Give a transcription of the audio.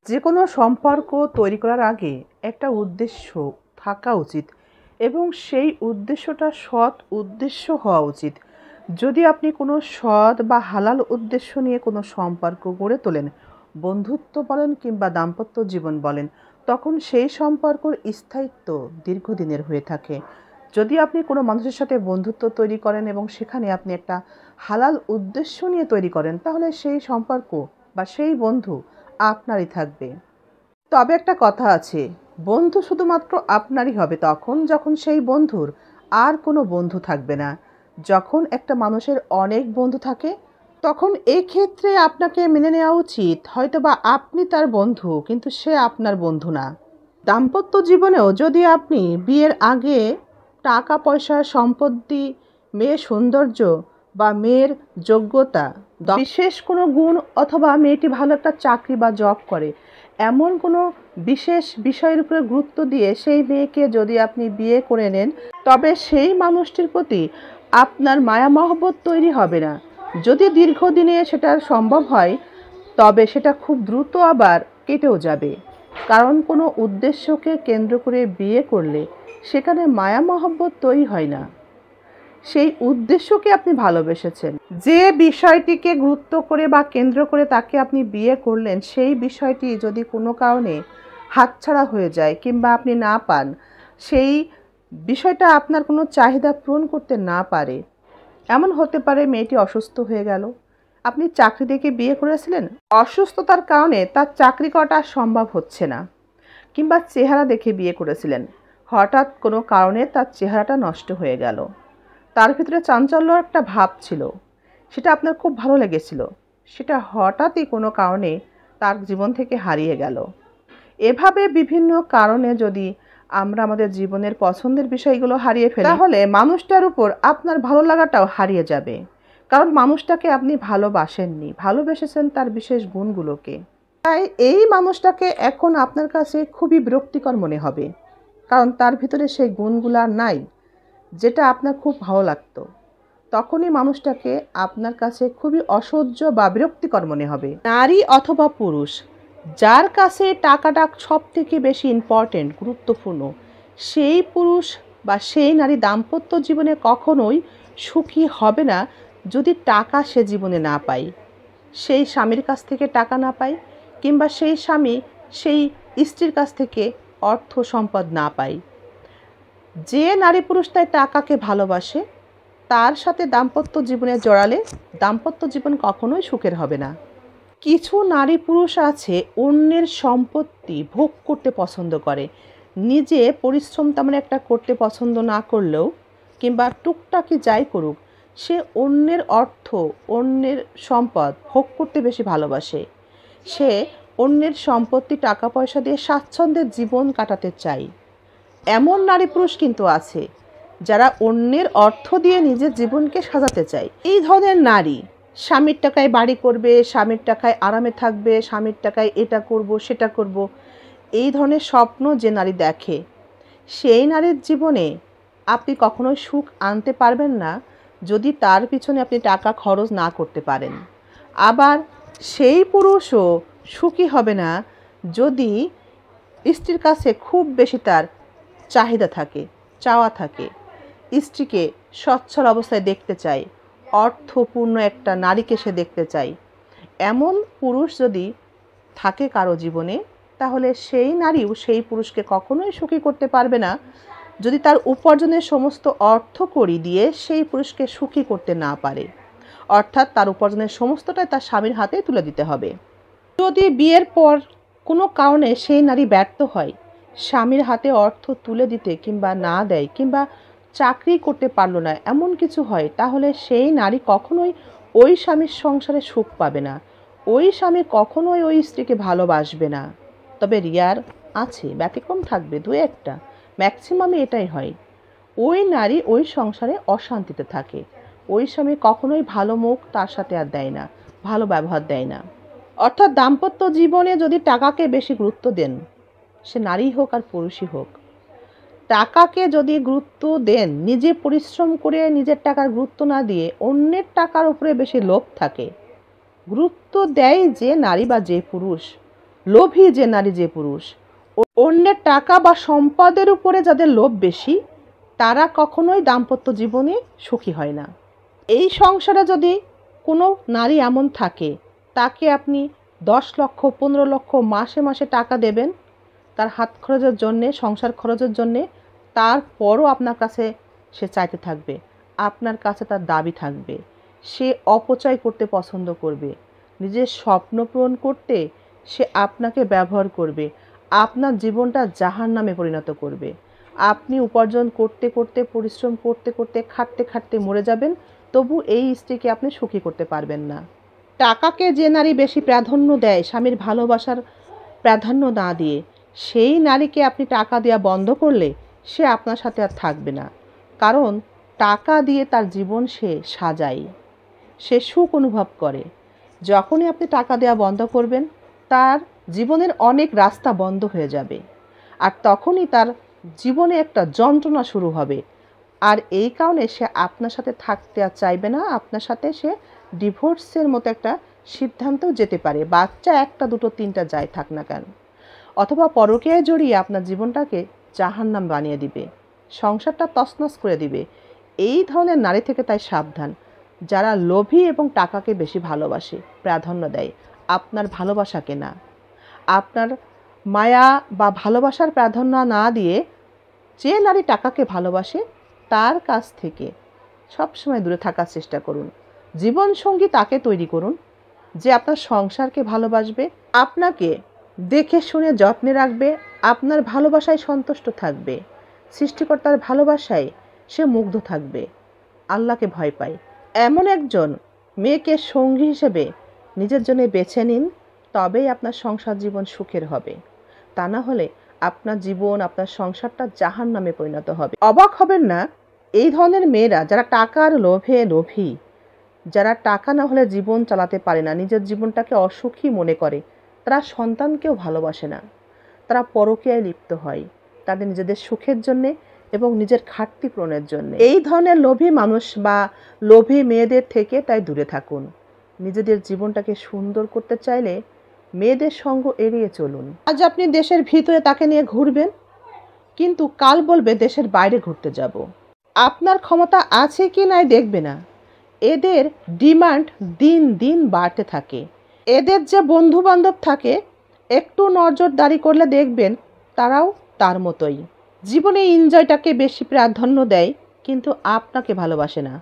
যে কোনো সম্পর্ক তৈরি করার আগে একটা উদ্দেশ্য থাকা উচিত এবং সেই উদ্দেশ্যটা সৎ উদ্দেশ্য হওয়া উচিত। যদি আপনি কোনো সৎ বা হালাল উদ্দেশ্য নিয়ে কোনো সম্পর্ক গড়ে তোলেন, বন্ধুত্ব বলেন কিংবা দাম্পত্য জীবন বলেন, তখন সেই সম্পর্কর স্থায়িত্ব দীর্ঘদিনের হয়ে থাকে। যদি আপনি কোনো মানুষের সাথে বন্ধুত্ব তৈরি করেন এবং সেখানে আপনি একটা হালাল উদ্দেশ্য নিয়ে তৈরি করেন, তাহলে সেই সম্পর্ক বা সেই বন্ধু আপনারই থাকবে। তবে একটা কথা আছে, বন্ধু শুধুমাত্র আপনারই হবে তখন যখন সেই বন্ধুর আর কোনো বন্ধু থাকবে না। যখন একটা মানুষের অনেক বন্ধু থাকে, তখন এই ক্ষেত্রে আপনাকে মেনে নেওয়া উচিত হয়তোবা আপনি তার বন্ধু কিন্তু সে আপনার বন্ধু না। দাম্পত্য জীবনেও যদি আপনি বিয়ের আগে টাকা পয়সা সম্পত্তি, মেয়ের সৌন্দর্য বা মেয়ের যোগ্যতা, বিশেষ কোনো গুণ অথবা মেয়েটি ভালো একটা চাকরি বা জব করে এমন কোনো বিশেষ বিষয়ের উপরে গুরুত্ব দিয়ে সেই মেয়েকে যদি আপনি বিয়ে করে নেন, তবে সেই মানুষটির প্রতি আপনার মায়া মহব্বত তৈরি হবে না। যদি দীর্ঘদিনে সেটা সম্ভব হয়, তবে সেটা খুব দ্রুত আবার কেটেও যাবে। কারণ কোনো উদ্দেশ্যকে কেন্দ্র করে বিয়ে করলে সেখানে মায়া মহব্বত তৈরি হয় না, সেই উদ্দেশ্যকে আপনি ভালোবেসেছেন। যে বিষয়টিকে গুরুত্ব করে বা কেন্দ্র করে তাকে আপনি বিয়ে করলেন, সেই বিষয়টি যদি কোনো কারণে হাতছাড়া হয়ে যায় কিংবা আপনি না পান, সেই বিষয়টা আপনার কোনো চাহিদা পূরণ করতে না পারে, এমন হতে পারে মেয়েটি অসুস্থ হয়ে গেল, আপনি চাকরি দেখে বিয়ে করেছিলেন, অসুস্থতার কারণে তার চাকরি করাটা সম্ভব হচ্ছে না, কিংবা চেহারা দেখে বিয়ে করেছিলেন, হঠাৎ কোনো কারণে তার চেহারাটা নষ্ট হয়ে গেল, তার ভিতরে চাঞ্চল্য একটা ভাব ছিল, সেটা আপনার খুব ভালো লেগেছিল, সেটা হঠাৎই কোনো কারণে তার জীবন থেকে হারিয়ে গেল। এভাবে বিভিন্ন কারণে যদি আমরা আমাদের জীবনের পছন্দের বিষয়গুলো হারিয়ে ফেলি, তাহলে মানুষটার উপর আপনার ভালো লাগাটাও হারিয়ে যাবে। কারণ মানুষটাকে আপনি ভালোবাসেননি, ভালোবেসেছেন তার বিশেষ গুণগুলোকে। তাই এই মানুষটাকে এখন আপনার কাছে খুবই বিরক্তিকর মনে হবে, কারণ তার ভিতরে সেই গুণগুলো আর নাই যেটা আপনার খুব ভালো লাগতো। তখনই মানুষটাকে আপনার কাছে খুবই অসহ্য বা বিরক্তিকর মনে হবে। নারী অথবা পুরুষ, যার কাছে টাকাটা সব থেকে বেশি ইম্পর্টেন্ট, গুরুত্বপূর্ণ, সেই পুরুষ বা সেই নারী দাম্পত্য জীবনে কখনোই সুখী হবে না যদি টাকা সে জীবনে না পায়, সেই স্বামীর কাছ থেকে টাকা না পায়, কিংবা সেই স্বামী সেই স্ত্রীর কাছ থেকে অর্থ সম্পদ না পায়। যে নারী পুরুষ তাই টাকাকে ভালোবাসে, তার সাথে দাম্পত্য জীবনে জড়ালে দাম্পত্য জীবন কখনোই সুখের হবে না। কিছু নারী পুরুষ আছে অন্যের সম্পত্তি ভোগ করতে পছন্দ করে, নিজে পরিশ্রম তেমন একটা করতে পছন্দ না করলেও কিংবা টুকটাকি যাই করুক, সে অন্যের অর্থ অন্যের সম্পদ ভোগ করতে বেশি ভালোবাসে। সে অন্যের সম্পত্তি টাকা পয়সা দিয়ে স্বাচ্ছন্দ্যের জীবন কাটাতে চায়। এমন নারী পুরুষ কিন্তু আছে যারা অন্যের অর্থ দিয়ে নিজের জীবনকে সাজাতে চায়। এই ধরনের নারী স্বামীর টাকায় বাড়ি করবে, স্বামীর টাকায় আরামে থাকবে, স্বামীর টাকায় এটা করব সেটা করব, এই ধরনের স্বপ্ন যে নারী দেখে, সেই নারীর জীবনে আপনি কখনোই সুখ আনতে পারবেন না যদি তার পিছনে আপনি টাকা খরচ না করতে পারেন। আবার সেই পুরুষও সুখী হবে না যদি স্ত্রীর কাছে খুব বেশি তার চাহিদা থাকে, চাওয়া থাকে, স্ত্রীকে সচ্ছল অবস্থায় দেখতে চায়, অর্থপূর্ণ একটা নারীকে সে দেখতে চায়। এমন পুরুষ যদি থাকে কারো জীবনে, তাহলে সেই নারীও সেই পুরুষকে কখনোই সুখী করতে পারবে না যদি তার উপার্জনের সমস্ত অর্থকড়ি দিয়ে সেই পুরুষকে সুখী করতে না পারে। অর্থাৎ তার উপার্জনের সমস্তটাই তার স্বামীর হাতে তুলে দিতে হবে। যদি বিয়ের পর কোনো কারণে সেই নারী ব্যর্থ হয়, স্বামীর হাতে অর্থ তুলে দিতে কিংবা না দেয়, কিংবা চাকরি করতে পারলো না, এমন কিছু হয়, তাহলে সেই নারী কখনোই ওই স্বামীর সংসারে সুখ পাবে না, ওই স্বামী কখনোই ওই স্ত্রীকে ভালোবাসবে না। তবে রিয়ার আছে, ব্যতিক্রম থাকবে দু একটা, ম্যাক্সিমামই এটাই হয়। ওই নারী ওই সংসারে অশান্তিতে থাকে, ওই স্বামী কখনোই ভালো মুখ তার সাথে আর দেয় না, ভালো ব্যবহার দেয় না। অর্থাৎ দাম্পত্য জীবনে যদি টাকাকে বেশি গুরুত্ব দেন, সে নারী হোক আর পুরুষই হোক, টাকাকে যদি গুরুত্ব দেন, নিজে পরিশ্রম করে নিজের টাকার গুরুত্ব না দিয়ে অন্যের টাকার উপরে বেশি লোভ থাকে, গুরুত্ব দেয় যে নারী বা যে পুরুষ, লোভী যে নারী, যে পুরুষ, অন্যের টাকা বা সম্পদের উপরে যাদের লোভ বেশি, তারা কখনোই দাম্পত্য জীবনে সুখী হয় না। এই সংসারে যদি কোনো নারী এমন থাকে, তাকে আপনি 10 লক্ষ 15 লক্ষ মাসে মাসে টাকা দেবেন তার হাত খরচের জন্যে, সংসার খরচের জন্যে, তারপরও আপনার কাছে সে চাইতে থাকবে, আপনার কাছে তার দাবি থাকবে। সে অপচয় করতে পছন্দ করবে, নিজের স্বপ্ন পূরণ করতে সে আপনাকে ব্যবহার করবে, আপনার জীবনটা জাহান্নামে পরিণত করবে। আপনি উপার্জন করতে করতে, পরিশ্রম করতে করতে, খাটতে খাটতে মরে যাবেন, তবু এই স্ত্রীকে আপনি সুখী করতে পারবেন না। টাকাকে যে নারী বেশি প্রাধান্য দেয়, স্বামীর ভালোবাসার প্রাধান্য না দিয়ে, সেই নারীকে আপনি টাকা দেওয়া বন্ধ করলে সে আপনার সাথে আর থাকবে না। কারণ টাকা দিয়ে তার জীবন সে সাজায়, সে সুখ অনুভব করে। যখনই আপনি টাকা দেওয়া বন্ধ করবেন, তার জীবনের অনেক রাস্তা বন্ধ হয়ে যাবে, আর তখনই তার জীবনে একটা যন্ত্রণা শুরু হবে। আর এই কারণে সে আপনার সাথে থাকতে আর চাইবে না, আপনার সাথে সে ডিভোর্সের মতো একটা সিদ্ধান্তও যেতে পারে, বাচ্চা একটা দুটো তিনটা যাই থাক না কেন, অথবা পরকীয়ায় জড়িয়ে আপনার জীবনটাকে জাহান্নাম বানিয়ে দিবে, সংসারটা তছনছ করে দিবে। এই ধরনের নারী থেকে তাই সাবধান, যারা লোভী এবং টাকাকে বেশি ভালোবাসে, প্রাধান্য দেয়, আপনার ভালোবাসাকে না। আপনার মায়া বা ভালোবাসার প্রাধান্য না দিয়ে যে নারী টাকাকে ভালোবাসে তার কাছ থেকে সবসময় দূরে থাকার চেষ্টা করুন। জীবনসঙ্গী তাকে তৈরি করুন যে আপনার সংসারকে ভালোবাসবে, আপনাকে দেখে শুনে যত্নে রাখবে, আপনার ভালোবাসায় সন্তুষ্ট থাকবে, সৃষ্টিকর্তার ভালোবাসায় সে মুগ্ধ থাকবে, আল্লাহকে ভয় পায়। এমন একজন মেয়েকে সঙ্গী হিসেবে নিজের জন্য বেছে নিন, তবেই আপনার সংসার জীবন সুখের হবে। তা না হলে আপনার জীবন, আপনার সংসারটা জাহান্নামে পরিণত হবে। অবাক হবেন না, এই ধরনের মেয়েরা যারা টাকার লোভে লোভী, যারা টাকা না হলে জীবন চালাতে পারে না, নিজের জীবনটাকে অসুখী মনে করে, তারা সন্তানকেও ভালোবাসে না, তারা পরকীয়ায় লিপ্ত হয় তাদের নিজেদের সুখের জন্যে এবং নিজের ঘাটতি পূরণের জন্য। এই ধরনের লোভী মানুষ বা লোভী মেয়েদের থেকে তাই দূরে থাকুন। নিজেদের জীবনটাকে সুন্দর করতে চাইলে মেয়েদের সঙ্গ এড়িয়ে চলুন। আজ আপনি দেশের ভিতরে তাকে নিয়ে ঘুরবেন, কিন্তু কাল বলবে দেশের বাইরে ঘুরতে যাব। আপনার ক্ষমতা আছে কি নাই দেখবে না। এদের ডিমান্ড দিন দিন বাড়তে থাকে। এদের যে বন্ধু বান্ধব থাকে, একটু নজরদারি করলে দেখবেন তারাও তার মতোই জীবনে এনজয়টাকে বেশি প্রাধান্য দেয়, কিন্তু আপনাকে ভালোবাসে না।